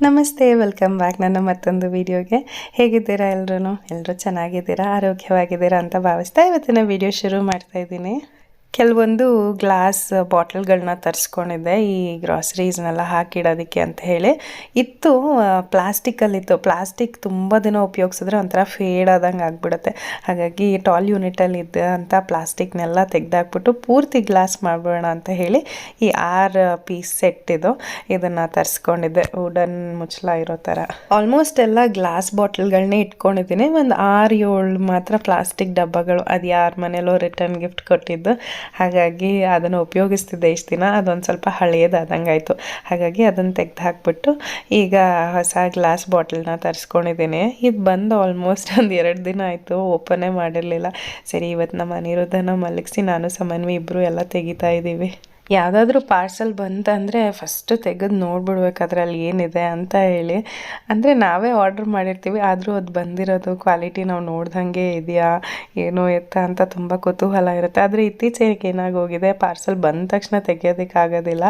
ನಮಸ್ತೆ, welcome back ನನ್ನ ಮತ್ತೊಂದು ವಿಡಿಯೋಗೆ. ಹೇಗಿದ್ದೀರಾ ಎಲ್ಲರೂ ಚೆನ್ನಾಗಿದ್ದೀರಾ, ಆರೋಗ್ಯವಾಗಿದ್ದೀರಾ ಅಂತ ಭಾವಿಸ್ತಾ ಇವತ್ತಿನ ವಿಡಿಯೋ ಶುರು ಮಾಡ್ತಾ ಇದ್ದೀನಿ. ಕೆಲವೊಂದು ಗ್ಲಾಸ್ ಬಾಟಲ್ಗಳನ್ನ ತರಿಸ್ಕೊಂಡಿದ್ದೆ ಈ ಗ್ರಾಸರೀಸ್ನೆಲ್ಲ ಹಾಕಿಡೋದಕ್ಕೆ ಅಂತ ಹೇಳಿ. ಇತ್ತು ಪ್ಲಾಸ್ಟಿಕ್ಕಲ್ಲಿತ್ತು. ಪ್ಲಾಸ್ಟಿಕ್ ತುಂಬ ದಿನ ಉಪಯೋಗಿಸಿದ್ರೆ ಒಂಥರ ಫೇಡ್ ಆದಂಗೆ ಆಗಿಬಿಡುತ್ತೆ. ಹಾಗಾಗಿ ಟಾಲ್ ಯೂನಿಟಲ್ಲಿ ಇದ್ದಂಥ ಪ್ಲಾಸ್ಟಿಕ್ನೆಲ್ಲ ತೆಗೆದಾಕ್ಬಿಟ್ಟು ಪೂರ್ತಿ ಗ್ಲಾಸ್ ಮಾಡಿಬಿಡೋಣ ಅಂತ ಹೇಳಿ ಈ 6 ಪೀಸ್ ಸೆಟ್ ಇದನ್ನು ತರಿಸ್ಕೊಂಡಿದ್ದೆ. ವುಡನ್ ಮುಚ್ಚಳ ಇರೋ ಥರ ಆಲ್ಮೋಸ್ಟ್ ಎಲ್ಲ ಗ್ಲಾಸ್ ಬಾಟಲ್ಗಳನ್ನೇ ಇಟ್ಕೊಂಡಿದ್ದೀನಿ. ಒಂದು 6-7 ಮಾತ್ರ ಪ್ಲಾಸ್ಟಿಕ್ ಡಬ್ಬಗಳು. ಅದು ಯಾರ ಮನೇಲೋ ರಿಟರ್ನ್ ಗಿಫ್ಟ್ ಕೊಟ್ಟಿದ್ದು. ಹಾಗಾಗಿ ಅದನ್ನು ಉಪಯೋಗಿಸ್ತಿದ್ದೆ ಇಷ್ಟು ದಿನ. ಅದೊಂದು ಸ್ವಲ್ಪ ಹಳೆಯದಾದಂಗೆ ಆಯಿತು. ಹಾಗಾಗಿ ಅದನ್ನು ತೆಗೆದು ಹಾಕ್ಬಿಟ್ಟು ಈಗ ಹೊಸ ಗ್ಲಾಸ್ ಬಾಟಲ್ನ ತರಿಸ್ಕೊಂಡಿದ್ದೀನಿ. ಇದು ಬಂದು ಆಲ್ಮೋಸ್ಟ್ ಒಂದು 2 ದಿನ ಆಯಿತು, ಓಪನೇ ಮಾಡಿರಲಿಲ್ಲ. ಸರಿ, ಇವತ್ತು ನಮ್ಮ ಅನಿರುದ್ಧನ ಮಲಗಿಸಿ ನಾನು ಸಮನ್ವಿ ಇಬ್ಬರು ಎಲ್ಲ ತೆಗಿತಾ ಇದ್ದೀವಿ. ಯಾವುದಾದ್ರೂ ಪಾರ್ಸಲ್ ಬಂತಂದರೆ ಫಸ್ಟು ತೆಗೆದು ನೋಡ್ಬಿಡ್ಬೇಕು ಅದರಲ್ಲಿ ಏನಿದೆ ಅಂತ ಹೇಳಿ. ಅಂದರೆ ನಾವೇ ಆರ್ಡ್ರ್ ಮಾಡಿರ್ತೀವಿ, ಆದರೂ ಅದು ಬಂದಿರೋದು ಕ್ವಾಲಿಟಿ ನಾವು ನೋಡ್ದಂಗೆ ಇದೆಯಾ ಏನೋ ಎತ್ತ ಅಂತ ತುಂಬ ಕುತೂಹಲ ಇರುತ್ತೆ. ಆದರೆ ಇತ್ತೀಚೆಗೆ ಏನಾಗೋಗಿದೆ, ಪಾರ್ಸಲ್ ಬಂದ ತಕ್ಷಣ ತೆಗಿಯೋದಕ್ಕಾಗೋದಿಲ್ಲ.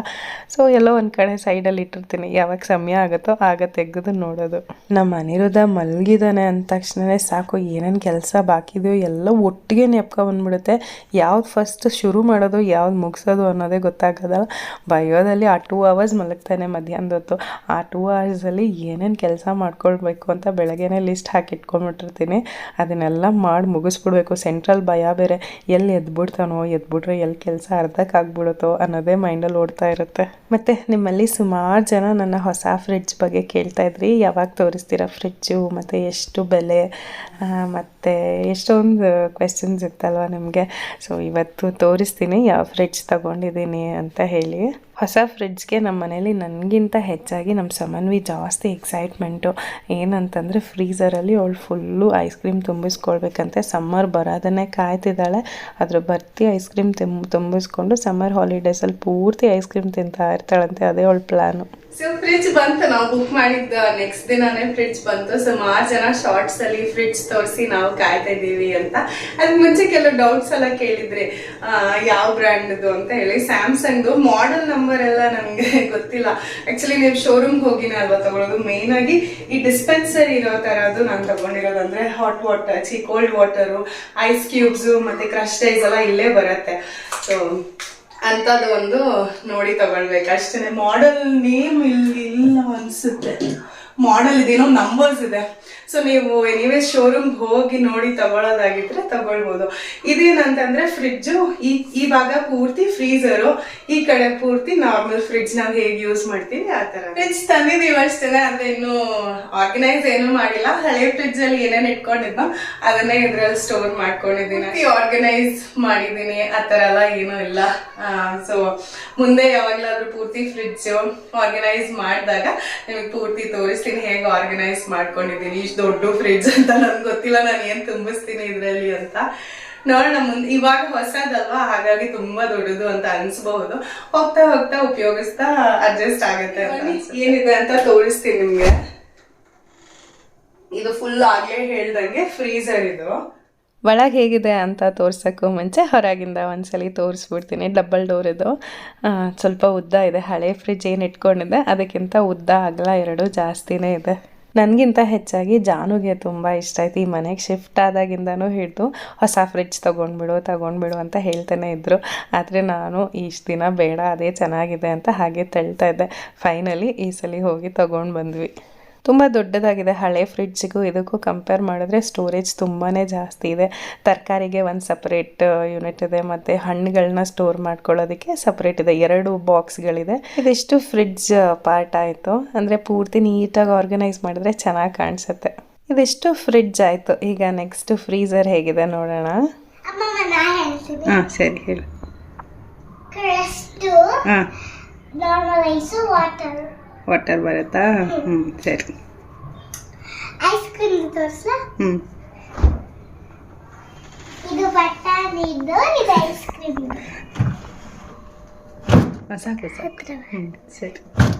ಸೊ ಎಲ್ಲೋ ಒಂದು ಕಡೆ ಸೈಡಲ್ಲಿ ಇಟ್ಟಿರ್ತೀನಿ, ಯಾವಾಗ ಸಮಯ ಆಗುತ್ತೋ ಆಗ ತೆಗೆದು ನೋಡೋದು. ನಮ್ಮ ಅನಿರುದ್ಧ ಮಲಗಿದ್ದಾನೆ ಅಂದ ತಕ್ಷಣವೇ ಸಾಕು, ಏನೇನು ಕೆಲಸ ಬಾಕಿ ಇದೆಯೋ ಎಲ್ಲ ಒಟ್ಟಿಗೆ ನೆಪ್ಕೊಂಡ್ಬಂದ್ಬಿಡುತ್ತೆ. ಯಾವ್ದು ಫಸ್ಟ್ ಶುರು ಮಾಡೋದು ಯಾವ್ದು ಮುಗಿಸೋದು ಅನ್ನೋದೇ ಗೊತ್ತಾಗೋದಲ್ಲ. ಬಯೋದಲ್ಲಿ ಆ 2 ಅವರ್ಸ್ ಮಲಗ್ತಾನೆ ಮಧ್ಯಾಹ್ನದ ಹೊತ್ತು. ಆ 2 ಅವರ್ಸಲ್ಲಿ ಏನೇನು ಕೆಲಸ ಮಾಡ್ಕೊಳ್ಬೇಕು ಅಂತ ಬೆಳಗ್ಗೆನೇ ಲಿಸ್ಟ್ ಹಾಕಿ ಇಟ್ಕೊಂಡ್ಬಿಟ್ಟಿರ್ತೀನಿ. ಅದನ್ನೆಲ್ಲ ಮಾಡಿ ಮುಗಿಸ್ಬಿಡ್ಬೇಕು. ಸೆಂಟ್ರಲ್ ಭಯ ಬೇರೆ, ಎಲ್ಲಿ ಎದ್ಬಿಡ್ತಾನೋ, ಎದ್ಬಿಟ್ರೆ ಎಲ್ಲಿ ಕೆಲಸ ಅರ್ಧಕ್ಕಾಗ್ಬಿಡುತ್ತೋ ಅನ್ನೋದೇ ಮೈಂಡಲ್ಲಿ ಓಡ್ತಾ ಇರುತ್ತೆ. ಮತ್ತು ನಿಮ್ಮಲ್ಲಿ ಸುಮಾರು ಜನ ನನ್ನ ಹೊಸ ಫ್ರಿಡ್ಜ್ ಬಗ್ಗೆ ಕೇಳ್ತಾ ಇದ್ರಿ, ಯಾವಾಗ ತೋರಿಸ್ತೀರಾ ಫ್ರಿಡ್ಜು, ಮತ್ತು ಎಷ್ಟು ಬೆಲೆ, ಮತ್ತು ಎಷ್ಟೊಂದು ಕ್ವೆಶನ್ಸ್ ಇತ್ತಲ್ವ ನಿಮಗೆ. ಸೊ ಇವತ್ತು ತೋರಿಸ್ತೀನಿ ಯಾವ ಫ್ರಿಡ್ಜ್ ತೊಗೊಂಡಿದ್ದೀನಿ ಅಂತ ಹೇಳಿ. ಹೊಸ ಫ್ರಿಡ್ಜ್ಗೆ ನಮ್ಮ ಮನೇಲಿ ನನಗಿಂತ ಹೆಚ್ಚಾಗಿ ನಮ್ಮ ಸಮನ್ವಿ ಜಾಸ್ತಿ ಎಕ್ಸೈಟ್ಮೆಂಟು. ಏನಂತಂದರೆ ಫ್ರೀಝರಲ್ಲಿ ಅವಳು ಫುಲ್ಲು ಐಸ್ ಕ್ರೀಮ್ ತುಂಬಿಸ್ಕೊಳ್ಬೇಕಂತೆ. ಸಮ್ಮರ್ ಬರೋದನ್ನೇ ಕಾಯ್ತಿದ್ದಾಳೆ. ಅದ್ರ ಬರ್ತಿ ಐಸ್ ಕ್ರೀಮ್ ತುಂಬಿಸ್ಕೊಂಡು ಸಮ್ಮರ್ ಹಾಲಿಡೇಸಲ್ಲಿ ಪೂರ್ತಿ ಐಸ್ ಕ್ರೀಮ್ ತಿಂತಾ ಇರ್ತಾಳಂತೆ. ಅದೇ ಅವಳ ಪ್ಲ್ಯಾನು. ಸೊ ಫ್ರಿಡ್ಜ್ ಬಂತು, ನಾವು ಬುಕ್ ಮಾಡಿದ್ದ ನೆಕ್ಸ್ಟ್ ದಿನಾನೇ ಫ್ರಿಡ್ಜ್ ಬಂತು. ಸುಮಾರು ಜನ ಶಾರ್ಟ್ಸ್ ಅಲ್ಲಿ ಫ್ರಿಡ್ಜ್ ತೋರಿಸಿ ನಾವು ಕಾಯ್ತಾ ಇದ್ದೀವಿ ಅಂತ. ಅದಕ್ಕೆ ಮುಂಚೆ ಕೆಲವು ಡೌಟ್ಸ್ ಎಲ್ಲ ಕೇಳಿದ್ರಿ, ಯಾವ ಬ್ರ್ಯಾಂಡ್ದು ಅಂತ ಹೇಳಿ. ಸ್ಯಾಮ್ಸಂಗ್ದು ಮಾಡೆಲ್ ನಂಬರ್ ಎಲ್ಲ ನನಗೆ ಗೊತ್ತಿಲ್ಲ. ಆಕ್ಚುಲಿ ನೀವು ಶೋರೂಮ್ಗೆ ಹೋಗಿನೇ ಅಲ್ವಾ ತಗೊಳ್ಳೋದು. ಮೇನ್ ಆಗಿ ಈ ಡಿಸ್ಪೆನ್ಸರ್ ಇರೋ ತರದ್ದು ನಾನು ತಗೊಂಡಿರೋದು. ಅಂದ್ರೆ hot water, cold water, ice cubes ಮತ್ತೆ ಕ್ರಶ್ಡ್ ಐಸ್ ಎಲ್ಲ ಇಲ್ಲೇ ಬರುತ್ತೆ. ಸೊ ಅಂತದ್ದು ಒಂದು ನೋಡಿ ತಗೊಳ್ಬೇಕು ಅಷ್ಟೇ. ಮಾಡೆಲ್ ನೇಮ್ ಇಲ್ಲಿ ಇಲ್ಲ ಅನ್ಸುತ್ತೆ. ಮಾಡೆಲ್ ಇದೇನೋ ನಂಬರ್ಸ್ ಇದೆ. ಸೊ ನೀವು ಎನಿವೇ ಶೋರೂಮ್ ಹೋಗಿ ನೋಡಿ ತಗೊಳ್ಳೋದಾಗಿದ್ರೆ ತಗೊಳ್ಬೋದು. ಇದೇನಂತಂದ್ರೆ ಫ್ರಿಡ್ಜು ಈ ಭಾಗ ಪೂರ್ತಿ ಫ್ರೀಸರು, ಈ ಕಡೆ ಪೂರ್ತಿ ನಾರ್ಮಲ್ ಫ್ರಿಡ್ಜ್ ನಾವು ಹೇಗೆ ಯೂಸ್ ಮಾಡ್ತೀವಿ ಆ ತರ. ಫ್ರಿಡ್ಜ್ ತಂದಿದೀವಿ ಅಷ್ಟೇ, ಅಂದ್ರೆ ಇನ್ನು ಆರ್ಗನೈಸ್ ಏನು ಮಾಡಿಲ್ಲ. ಹಳೆ ಫ್ರಿಡ್ಜ್ ಅಲ್ಲಿ ಏನೇನು ಇಟ್ಕೊಂಡಿದ್ನೋ ಅದನ್ನೇ ಇದ್ರಲ್ಲಿ ಸ್ಟೋರ್ ಮಾಡ್ಕೊಂಡಿದ್ದೀನಿ, ಆರ್ಗನೈಸ್ ಮಾಡಿದೀನಿ. ಆ ತರ ಎಲ್ಲ ಏನೂ ಇಲ್ಲ. ಸೊ ಮುಂದೆ ಯಾವಾಗ್ಲಾದ್ರೂ ಪೂರ್ತಿ ಫ್ರಿಡ್ಜ್ ಆರ್ಗನೈಸ್ ಮಾಡಿದಾಗ ನಿಮಗೆ ಪೂರ್ತಿ ತೋರಿಸ್ತೀನಿ ಹೇಗೆ ಆರ್ಗನೈಸ್ ಮಾಡ್ಕೊಂಡಿದ್ದೀನಿ. ಇಷ್ಟು ದೊಡ್ಡ ಫ್ರಿಡ್ಜ್ ಅಂತ ನನ್ಗೆ ಗೊತ್ತಿಲ್ಲ ನಾನು ಏನ್ ತುಂಬಿಸ್ತೀನಿ ಇದ್ರಲ್ಲಿ ಅಂತ. ನೋಡೋಣ ಮುಂದೆ. ಇವಾಗ ಹೊಸದಲ್ವಾ, ಹಾಗಾಗಿ ತುಂಬಾ ದೊಡ್ಡದು ಅಂತ ಅನ್ಸ್ಬಹುದು. ಹೋಗ್ತಾ ಹೋಗ್ತಾ ಉಪಯೋಗಿಸ್ತಾ ಅಡ್ಜಸ್ಟ್ ಆಗುತ್ತೆ. ಏನಿದೆ ಅಂತ ತೋರಿಸ್ತೀನಿ ನಿಮ್ಗೆ. ಇದು ಫುಲ್ ಆಗ್ಲೇ ಹೇಳ್ದಂಗೆ ಫ್ರೀಸರ್. ಇದು ಒಳಗೆ ಹೇಗಿದೆ ಅಂತ ತೋರ್ಸೋಕ್ಕೂ ಮುಂಚೆ ಹೊರಗಿಂದ ಒಂದ್ಸಲಿ ತೋರಿಸ್ಬಿಡ್ತೀನಿ. ಡಬಲ್ ಡೋರ್ ಇದು, ಸ್ವಲ್ಪ ಉದ್ದ ಇದೆ. ಹಳೆ ಫ್ರಿಡ್ಜ್ ಏನು ಇಟ್ಕೊಂಡಿದ್ದೆ ಅದಕ್ಕಿಂತ ಉದ್ದ ಅಗಲ 2 ಜಾಸ್ತಿನೇ ಇದೆ. ನನಗಿಂತ ಹೆಚ್ಚಾಗಿ ಜಾನುಗೆ ತುಂಬ ಇಷ್ಟ ಆಯ್ತು. ಈ ಮನೆಗೆ ಶಿಫ್ಟ್ ಆದಾಗಿಂದನೂ ಹಿಡಿದು ಹೊಸ ಫ್ರಿಡ್ಜ್ ತೊಗೊಂಡ್ಬಿಡು ಅಂತ ಹೇಳ್ತಾನೆ ಇದ್ದರು. ಆದರೆ ನಾನು ಇಷ್ಟು ದಿನ ಬೇಡ, ಅದೇ ಚೆನ್ನಾಗಿದೆ ಅಂತ ಹಾಗೆ ತಳ್ತಾ ಇದ್ದೆ. ಫೈನಲಿ ಈ ಸಲ ಹೋಗಿ ತೊಗೊಂಡು ಬಂದ್ವಿ. ತುಂಬ ದೊಡ್ಡದಾಗಿದೆ. ಹಳೆ ಫ್ರಿಡ್ಜಿಗೂ ಇದಕ್ಕೂ ಕಂಪೇರ್ ಮಾಡಿದ್ರೆ ಸ್ಟೋರೇಜ್ ತುಂಬಾ ಜಾಸ್ತಿ ಇದೆ. ತರಕಾರಿಗೆ ಒಂದು ಸಪ್ರೇಟ್ ಯೂನಿಟ್ ಇದೆ, ಮತ್ತು ಹಣ್ಣುಗಳನ್ನ ಸ್ಟೋರ್ ಮಾಡ್ಕೊಳ್ಳೋದಕ್ಕೆ ಸಪ್ರೇಟ್ ಇದೆ. 2 ಬಾಕ್ಸ್ಗಳಿದೆ. ಇದಿಷ್ಟು ಫ್ರಿಡ್ಜ್ ಪಾರ್ಟ್ ಆಯಿತು. ಅಂದರೆ ಪೂರ್ತಿ ನೀಟಾಗಿ ಆರ್ಗನೈಸ್ ಮಾಡಿದ್ರೆ ಚೆನ್ನಾಗಿ ಕಾಣಿಸುತ್ತೆ. ಇದಿಷ್ಟು ಫ್ರಿಡ್ಜ್ ಆಯಿತು. ಈಗ ನೆಕ್ಸ್ಟ್ ಫ್ರೀಸರ್ ಹೇಗಿದೆ ನೋಡೋಣ. ಹಾಂ ಸರಿ ಹೇಳಿ. ವಾಟರ್ ಬರುತ್ತಾ? ಸರಿ. ಐಸ್ ಕ್ರೀಮ್ ತೋರಿಸ್ಲಾ? ಇದು ಬಟಾಣಿದು, ಇದು ಐಸ್ ಕ್ರೀಮ್. ಸಾಕು. ಸರಿ.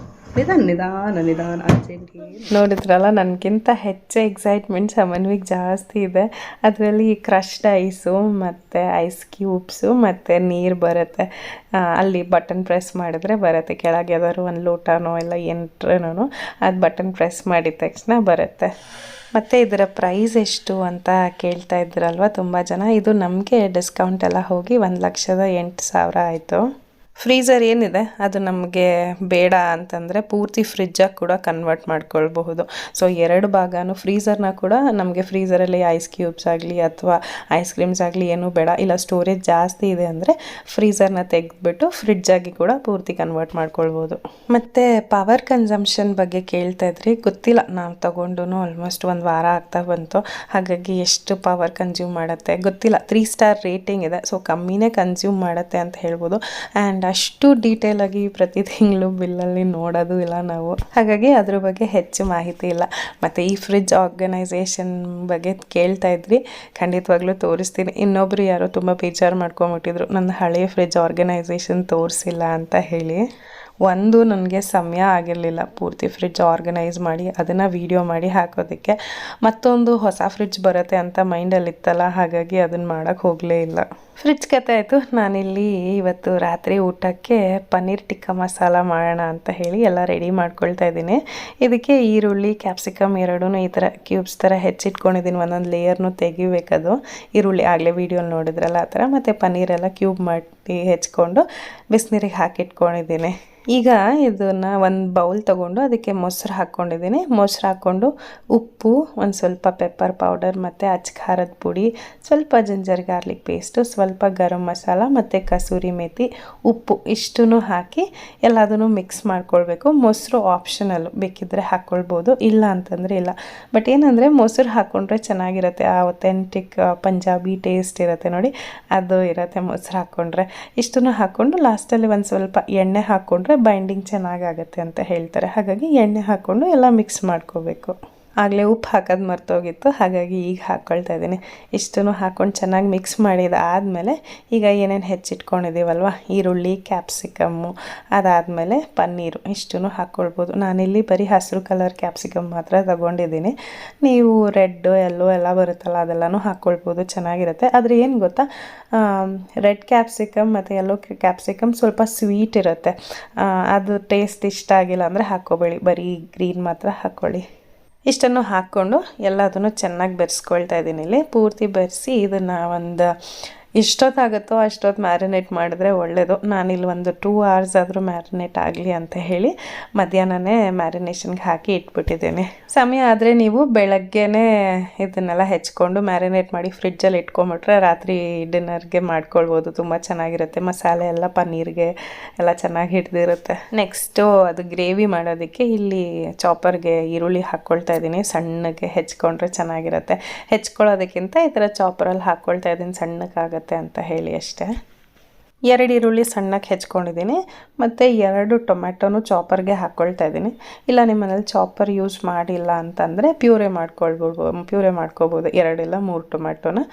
ನಿಧಾನ ಅರ್ಜೆಂಟಿ. ನೋಡಿದ್ರಲ್ಲ, ನನಗಿಂತ ಹೆಚ್ಚು ಎಕ್ಸೈಟ್ಮೆಂಟ್ ಸಮನ್ವಿಗೆ ಜಾಸ್ತಿ ಇದೆ. ಅದರಲ್ಲಿ ಕ್ರಶ್ಡ್ ಐಸು ಮತ್ತು ಐಸ್ ಕ್ಯೂಬ್ಸು ಮತ್ತು ನೀರು ಬರುತ್ತೆ. ಅಲ್ಲಿ ಬಟನ್ ಪ್ರೆಸ್ ಮಾಡಿದ್ರೆ ಬರುತ್ತೆ. ಕೆಳಗೆ ಯಾವ್ದಾದ್ರು ಒಂದು ಲೋಟನೋ ಎಲ್ಲ ಏನ್ರೇನೋ ಅದು ಬಟನ್ ಪ್ರೆಸ್ ಮಾಡಿದ ತಕ್ಷಣ ಬರುತ್ತೆ. ಮತ್ತು ಇದರ ಪ್ರೈಸ್ ಎಷ್ಟು ಅಂತ ಕೇಳ್ತಾ ಇದ್ರಲ್ವ ತುಂಬ ಜನ. ಇದು ನಮಗೆ ಡಿಸ್ಕೌಂಟ್ ಎಲ್ಲ ಹೋಗಿ 1,08,000 ಆಯಿತು. ಫ್ರೀಝರ್ ಏನಿದೆ ಅದು ನಮಗೆ ಬೇಡ ಅಂತಂದರೆ ಪೂರ್ತಿ ಫ್ರಿಜ್ಜಾಗಿ ಕೂಡ ಕನ್ವರ್ಟ್ ಮಾಡ್ಕೊಳ್ಬಹುದು. ಸೊ 2 ಭಾಗನೂ ಫ್ರೀಝರ್ನ ಕೂಡ ನಮಗೆ ಫ್ರೀಝರಲ್ಲಿ ಐಸ್ ಕ್ಯೂಬ್ಸ್ ಆಗಲಿ ಅಥವಾ ಐಸ್ ಕ್ರೀಮ್ಸ್ ಆಗಲಿ ಏನೂ ಬೇಡ, ಇಲ್ಲ ಸ್ಟೋರೇಜ್ ಜಾಸ್ತಿ ಇದೆ ಅಂದರೆ ಫ್ರೀಝರ್ನ ತೆಗೆದ್ಬಿಟ್ಟು ಫ್ರಿಡ್ಜಾಗಿ ಕೂಡ ಪೂರ್ತಿ ಕನ್ವರ್ಟ್ ಮಾಡ್ಕೊಳ್ಬೋದು. ಮತ್ತು ಪವರ್ ಕನ್ಸಂಪ್ಷನ್ ಬಗ್ಗೆ ಕೇಳ್ತಾ ಇದ್ರಿ. ಗೊತ್ತಿಲ್ಲ, ನಾವು ತೊಗೊಂಡು ಆಲ್ಮೋಸ್ಟ್ 1 ವಾರ ಆಗ್ತಾ ಬಂತು. ಹಾಗಾಗಿ ಎಷ್ಟು ಪವರ್ ಕನ್ಸ್ಯೂಮ್ ಮಾಡುತ್ತೆ ಗೊತ್ತಿಲ್ಲ. 3 ಸ್ಟಾರ್ ರೇಟಿಂಗ್ ಇದೆ, ಸೊ ಕಮ್ಮಿನೇ ಕನ್ಸ್ಯೂಮ್ ಮಾಡುತ್ತೆ ಅಂತ ಹೇಳ್ಬೋದು. ಆ್ಯಂಡ್ ಅಷ್ಟು ಡೀಟೇಲಾಗಿ ಪ್ರತಿ ತಿಂಗಳು ಬಿಲ್ಲಲ್ಲಿ ನೋಡೋದು ಇಲ್ಲ ನಾವು, ಹಾಗಾಗಿ ಅದ್ರ ಬಗ್ಗೆ ಹೆಚ್ಚು ಮಾಹಿತಿ ಇಲ್ಲ. ಮತ್ತು ಈ ಫ್ರಿಡ್ಜ್ ಆರ್ಗನೈಸೇಷನ್ ಬಗ್ಗೆ ಕೇಳ್ತಾ ಇದ್ರಿ, ಖಂಡಿತವಾಗ್ಲೂ ತೋರಿಸ್ತೀನಿ. ಇನ್ನೊಬ್ರು ಯಾರೋ ತುಂಬ ಬೇಜಾರು ಮಾಡ್ಕೊಂಬಿಟ್ಟಿದ್ರು, ನನ್ನ ಹಳೆಯ ಫ್ರಿಡ್ಜ್ ಆರ್ಗನೈಸೇಷನ್ ತೋರಿಸಿಲ್ಲ ಅಂತ ಹೇಳಿ. ಒಂದು ನನಗೆ ಸಮಯ ಆಗಿರಲಿಲ್ಲ ಪೂರ್ತಿ ಫ್ರಿಡ್ಜ್ ಆರ್ಗನೈಸ್ ಮಾಡಿ ಅದನ್ನು ವೀಡಿಯೋ ಮಾಡಿ ಹಾಕೋದಕ್ಕೆ. ಮತ್ತೊಂದು ಹೊಸ ಫ್ರಿಡ್ಜ್ ಬರುತ್ತೆ ಅಂತ ಮೈಂಡಲ್ಲಿತ್ತಲ್ಲ, ಹಾಗಾಗಿ ಅದನ್ನು ಮಾಡೋಕ್ಕೆ ಹೋಗಲೇ ಇಲ್ಲ. ಫ್ರಿಡ್ಜ್ ಕತೆ ಆಯಿತು. ನಾನಿಲ್ಲಿ ಇವತ್ತು ರಾತ್ರಿ ಊಟಕ್ಕೆ ಪನ್ನೀರ್ ಟಿಕ್ಕಾ ಮಸಾಲ ಮಾಡೋಣ ಅಂತ ಹೇಳಿ ಎಲ್ಲ ರೆಡಿ ಮಾಡ್ಕೊಳ್ತಾ ಇದ್ದೀನಿ. ಇದಕ್ಕೆ ಈರುಳ್ಳಿ, ಕ್ಯಾಪ್ಸಿಕಮ್ ಎರಡೂ ಈ ಥರ ಕ್ಯೂಬ್ಸ್ ಥರ ಹೆಚ್ಚಿಟ್ಕೊಂಡಿದ್ದೀನಿ. ಒಂದೊಂದು ಲೇಯರ್ನು ತೆಗಿಬೇಕದು. ಈರುಳ್ಳಿ ಆಗಲೇ ವೀಡಿಯೋಲಿ ನೋಡಿದ್ರಲ್ಲ ಆ ಥರ. ಮತ್ತು ಪನ್ನೀರೆಲ್ಲ ಕ್ಯೂಬ್ ಮಾಡಿ ಹೆಚ್ಕೊಂಡು ಬಿಸಿನೀರಿಗೆ ಹಾಕಿಟ್ಕೊಂಡಿದ್ದೀನಿ. ಈಗ ಇದನ್ನು ಒಂದು ಬೌಲ್ ತೊಗೊಂಡು ಅದಕ್ಕೆ ಮೊಸರು ಹಾಕ್ಕೊಂಡಿದ್ದೀನಿ. ಮೊಸರು ಹಾಕ್ಕೊಂಡು ಉಪ್ಪು, ಒಂದು ಸ್ವಲ್ಪ ಪೆಪ್ಪರ್ ಪೌಡರ್ ಮತ್ತು ಅಚ್ಚ ಖಾರದ ಪುಡಿ, ಸ್ವಲ್ಪ ಜಿಂಜರ್ ಗಾರ್ಲಿಕ್ ಪೇಸ್ಟು, ಸ್ವಲ್ಪ ಗರಂ ಮಸಾಲ ಮತ್ತು ಕಸೂರಿ ಮೇಥಿ, ಉಪ್ಪು ಇಷ್ಟನ್ನು ಹಾಕಿ ಎಲ್ಲದನ್ನು ಮಿಕ್ಸ್ ಮಾಡ್ಕೊಳ್ಬೇಕು. ಮೊಸರು ಆಪ್ಷನಲ್ಲು, ಬೇಕಿದ್ದರೆ ಹಾಕ್ಕೊಳ್ಬೋದು, ಇಲ್ಲ ಅಂತಂದರೆ ಇಲ್ಲ. ಬಟ್ ಏನಂದರೆ ಮೊಸರು ಹಾಕ್ಕೊಂಡ್ರೆ ಚೆನ್ನಾಗಿರುತ್ತೆ. ಆ ಒಥೆಂಟಿಕ್ ಪಂಜಾಬಿ ಟೇಸ್ಟ್ ಇರುತ್ತೆ ನೋಡಿ, ಅದು ಇರುತ್ತೆ ಮೊಸರು ಹಾಕ್ಕೊಂಡ್ರೆ. ಇಷ್ಟನ್ನು ಹಾಕ್ಕೊಂಡು ಲಾಸ್ಟಲ್ಲಿ ಒಂದು ಸ್ವಲ್ಪ ಎಣ್ಣೆ ಹಾಕ್ಕೊಂಡ್ರೆ ಬೈಂಡಿಂಗ್ ಚೆನ್ನಾಗಾಗತ್ತೆ ಅಂತ ಹೇಳ್ತಾರೆ. ಹಾಗಾಗಿ ಎಣ್ಣೆ ಹಾಕ್ಕೊಂಡು ಎಲ್ಲ ಮಿಕ್ಸ್ ಮಾಡ್ಕೋಬೇಕು. ಆಗಲೇ ಉಪ್ಪು ಹಾಕೋದು ಮರ್ತೋಗಿತ್ತು, ಹಾಗಾಗಿ ಈಗ ಹಾಕ್ಕೊಳ್ತಾ ಇದ್ದೀನಿ. ಇಷ್ಟನ್ನು ಹಾಕ್ಕೊಂಡು ಚೆನ್ನಾಗಿ ಮಿಕ್ಸ್ ಮಾಡಿದಾದಮೇಲೆ ಈಗ ಏನೇನು ಹೆಚ್ಚಿಟ್ಕೊಂಡಿದ್ದೀವಲ್ವ, ಈರುಳ್ಳಿ, ಕ್ಯಾಪ್ಸಿಕಮ್ಮು, ಅದಾದಮೇಲೆ ಪನ್ನೀರು ಇಷ್ಟನ್ನು ಹಾಕ್ಕೊಳ್ಬೋದು. ನಾನಿಲ್ಲಿ ಬರೀ ಹಸಿರು ಕಲರ್ ಕ್ಯಾಪ್ಸಿಕಮ್ ಮಾತ್ರ ತಗೊಂಡಿದ್ದೀನಿ. ನೀವು ರೆಡ್, ಯೆಲ್ಲೋ ಎಲ್ಲ ಬರುತ್ತಲ್ಲ ಅದೆಲ್ಲನೂ ಹಾಕ್ಕೊಳ್ಬೋದು, ಚೆನ್ನಾಗಿರುತ್ತೆ. ಆದರೆ ಏನು ಗೊತ್ತಾ, ರೆಡ್ ಕ್ಯಾಪ್ಸಿಕಮ್ ಮತ್ತು ಯೆಲ್ಲೋ ಕ್ಯಾಪ್ಸಿಕಮ್ ಸ್ವಲ್ಪ ಸ್ವೀಟ್ ಇರುತ್ತೆ. ಅದು ಟೇಸ್ಟ್ ಇಷ್ಟ ಆಗಿಲ್ಲ ಅಂದರೆ ಹಾಕ್ಕೋಬೇಡಿ, ಬರೀ ಗ್ರೀನ್ ಮಾತ್ರ ಹಾಕ್ಕೊಳ್ಳಿ. ಇಷ್ಟನ್ನು ಹಾಕ್ಕೊಂಡು ಎಲ್ಲದನ್ನು ಚೆನ್ನಾಗಿ ಬೆರೆಸ್ಕೊಳ್ತಾ ಇದ್ದೀನಿ. ಇಲ್ಲಿ ಪೂರ್ತಿ ಬೆರೆಸಿ ಇದನ್ನು ಒಂದು ಎಷ್ಟೊತ್ತಾಗುತ್ತೋ ಅಷ್ಟೊತ್ತು ಮ್ಯಾರಿನೇಟ್ ಮಾಡಿದ್ರೆ ಒಳ್ಳೆಯದು. ನಾನಿಲ್ಲಿ ಒಂದು 2 hours ಆದರೂ ಮ್ಯಾರಿನೇಟ್ ಆಗಲಿ ಅಂತ ಹೇಳಿ ಮಧ್ಯಾಹ್ನನೇ ಮ್ಯಾರಿನೇಷನ್ಗೆ ಹಾಕಿ ಇಟ್ಬಿಟ್ಟಿದ್ದೀನಿ. ಸಮಯ ಆದರೆ ನೀವು ಬೆಳಗ್ಗೆನೇ ಇದನ್ನೆಲ್ಲ ಹೆಚ್ಕೊಂಡು ಮ್ಯಾರಿನೇಟ್ ಮಾಡಿ ಫ್ರಿಡ್ಜಲ್ಲಿ ಇಟ್ಕೊಂಬಿಟ್ರೆ ರಾತ್ರಿ ಡಿನ್ನರ್ಗೆ ಮಾಡ್ಕೊಳ್ಬೋದು. ತುಂಬ ಚೆನ್ನಾಗಿರುತ್ತೆ. ಮಸಾಲೆ ಎಲ್ಲ ಪನ್ನೀರ್ಗೆ ಎಲ್ಲ ಚೆನ್ನಾಗಿ ಹಿಡಿದಿರುತ್ತೆ. ನೆಕ್ಸ್ಟು ಅದು ಗ್ರೇವಿ ಮಾಡೋದಕ್ಕೆ ಇಲ್ಲಿ ಚಾಪರ್ಗೆ ಈರುಳ್ಳಿ ಹಾಕ್ಕೊಳ್ತಾ ಇದ್ದೀನಿ. ಸಣ್ಣಗೆ ಹೆಚ್ಕೊಂಡ್ರೆ ಚೆನ್ನಾಗಿರುತ್ತೆ. ಹೆಚ್ಕೊಳ್ಳೋದಕ್ಕಿಂತ ಈ ಥರ ಚಾಪರಲ್ಲಿ ಹಾಕ್ಕೊಳ್ತಾ ಇದ್ದೀನಿ, ಸಣ್ಣಕ್ಕಾಗುತ್ತೆ ಅಂತ ಹೇಳಿ ಅಷ್ಟೇ. 2 ಈರುಳ್ಳಿ ಸಣ್ಣಕ್ಕೆ ಹೆಚ್ಕೊಂಡಿದ್ದೀನಿ ಮತ್ತು 2 ಟೊಮೆಟೊನು ಚಾಪರ್ಗೆ ಹಾಕ್ಕೊಳ್ತಾ ಇದ್ದೀನಿ. ಇಲ್ಲ ನಿಮ್ಮ ಮನೇಲಿ ಚಾಪರ್ ಯೂಸ್ ಮಾಡಿಲ್ಲ ಅಂತಂದರೆ ಪ್ಯೂರೆ ಮಾಡ್ಕೋಬೋದು. 2 ಇಲ್ಲ 3 ಟೊಮೆಟೊನ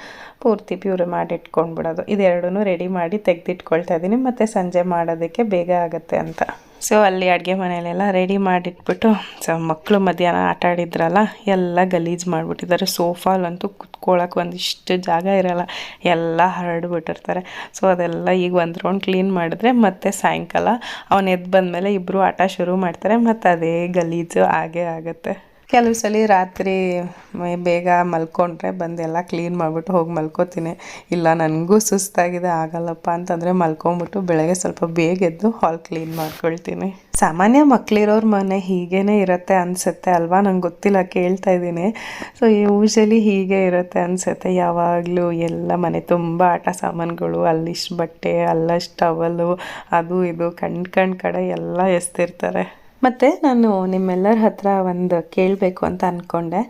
ಪೂರ್ತಿ ಪ್ಯೂರೆ ಮಾಡಿ ಇಟ್ಕೊಂಡ್ಬಿಡೋದು. ಇದೆರಡೂ ರೆಡಿ ಮಾಡಿ ತೆಗೆದಿಟ್ಕೊಳ್ತಾ ಇದ್ದೀನಿ. ಮತ್ತು ಸಂಜೆ ಮಾಡೋದಕ್ಕೆ ಬೇಗ ಆಗುತ್ತೆ ಅಂತ. ಸೊ ಅಲ್ಲಿ ಅಡುಗೆ ಮನೆಯಲ್ಲೆಲ್ಲ ರೆಡಿ ಮಾಡಿಟ್ಬಿಟ್ಟು, ಸೊ ಮಕ್ಕಳು ಮಧ್ಯಾಹ್ನ ಆಟ ಆಡಿದ್ರಲ್ಲ, ಎಲ್ಲ ಗಲೀಜು ಮಾಡಿಬಿಟ್ಟಿದ್ದಾರೆ. ಸೋಫಾಲಂತೂ ಕುತ್ಕೊಳ್ಳೋಕೆ ಒಂದಿಷ್ಟು ಜಾಗ ಇರೋಲ್ಲ, ಎಲ್ಲ ಹರಡ್ಬಿಟ್ಟಿರ್ತಾರೆ. ಸೊ ಅದೆಲ್ಲ ಈಗ ಒಂದು ರೌಂಡ್ ಕ್ಲೀನ್ ಮಾಡಿದ್ರೆ ಮತ್ತೆ ಸಾಯಂಕಾಲ ಅವನು ಎದ್ದು ಬಂದಮೇಲೆ ಇಬ್ಬರು ಆಟ ಶುರು ಮಾಡ್ತಾರೆ, ಮತ್ತು ಅದೇ ಗಲೀಜು ಆಗೇ ಆಗುತ್ತೆ. ಕೆಲವು ಸಲ ರಾತ್ರಿ ಬೇಗ ಮಲ್ಕೊಂಡ್ರೆ ಬಂದೆಲ್ಲ ಕ್ಲೀನ್ ಮಾಡಿಬಿಟ್ಟು ಹೋಗಿ ಮಲ್ಕೋತೀನಿ. ಇಲ್ಲ ನನಗೂ ಸುಸ್ತಾಗಿದೆ ಆಗಲ್ಲಪ್ಪ ಅಂತಂದರೆ ಮಲ್ಕೊಂಬಿಟ್ಟು ಬೆಳಗ್ಗೆ ಸ್ವಲ್ಪ ಬೇಗ ಎದ್ದು ಹಾಲ್ ಕ್ಲೀನ್ ಮಾಡ್ಕೊಳ್ತೀನಿ. ಸಾಮಾನ್ಯ ಮಕ್ಕಳಿರೋರ ಮನೆ ಹೀಗೇ ಇರುತ್ತೆ ಅನಿಸುತ್ತೆ ಅಲ್ವಾ, ನಂಗೆ ಗೊತ್ತಿಲ್ಲ, ಕೇಳ್ತಾ ಇದ್ದೀನಿ. ಸೊ ಯೂಶಲಿ ಹೀಗೆ ಇರುತ್ತೆ ಅನಿಸುತ್ತೆ. ಯಾವಾಗಲೂ ಎಲ್ಲ ಮನೆ ತುಂಬ ಆಟ ಸಾಮಾನುಗಳು, ಅಲ್ಲಿಷ್ಟು ಬಟ್ಟೆ, ಅಲ್ಲಷ್ಟು ಟವಲು, ಅದು ಇದು ಕಣ್ ಕಡೆ ಎಲ್ಲ ಎಸ್ತಿರ್ತಾರೆ. ಮತ್ತು ನಾನು ನಿಮ್ಮೆಲ್ಲರ ಹತ್ರ ಒಂದು ಕೇಳಬೇಕು ಅಂತ ಅಂದ್ಕೊಂಡೆ.